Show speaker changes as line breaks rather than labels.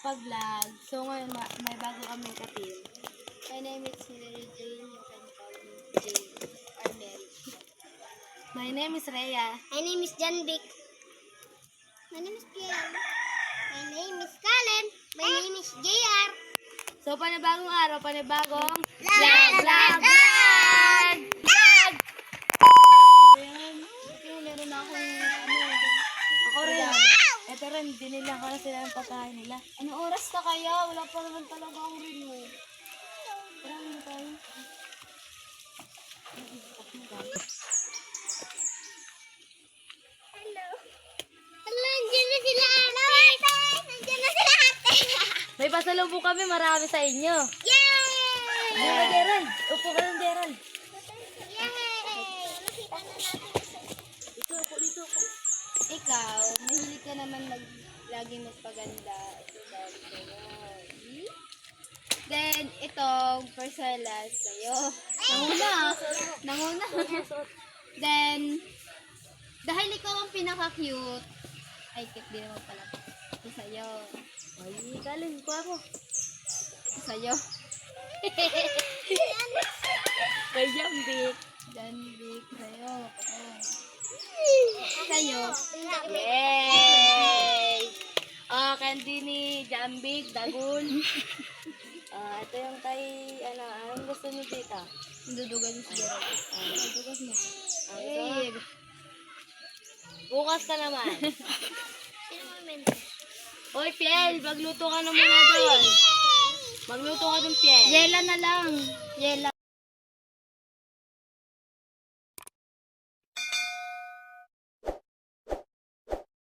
magpa-vlog. So ngayon, may bago kami ka-team. My name is Hilary Jane. You can call me Jane or Mary. My name is Rhea.
My name is Janvic. My name is Pierre. My name is Kalen. My name is JR.
So panibagong araw, panibagong
Vlog!
Ayan. Okay, meron akong ako rin. Ito rin, dinilang ko na sila ng pagkain nila. Anong oras na kaya? Wala pa naman talaga akong rino. Parang na tayo.
Hello. Hello, nandiyan na sila ate. Nandiyan na sila ate.
May pasalubong kami, marami sa inyo.
Yay!
Ano ka, Deran? Upo ka lang, Deran.
Yay! Nakita na natin.
Dito ako. Ikaw, mahilig ka naman lagi magpaganda. Ito dahil sa'yo. Then, itong parcelas sa'yo. Nanguna. Then, dahil ikaw ang pinaka-cute, ay, cute din naman pala. Ito sa'yo. Ay, kalin ko ako. Ito sa'yo. Kay Jambik. Jambik sa'yo. Sa'yo. Yay! Candy ni Jambik, Dagul. Ito yung kay, anong gusto niyo dito? Dudugan niyo siya. Dudugan mo. Hey. Bukas ka naman.
Sino mo men?
Hoy, Piel, magluto ka naman doon. Magluto ka doon, Piel. Yela na lang. Yela.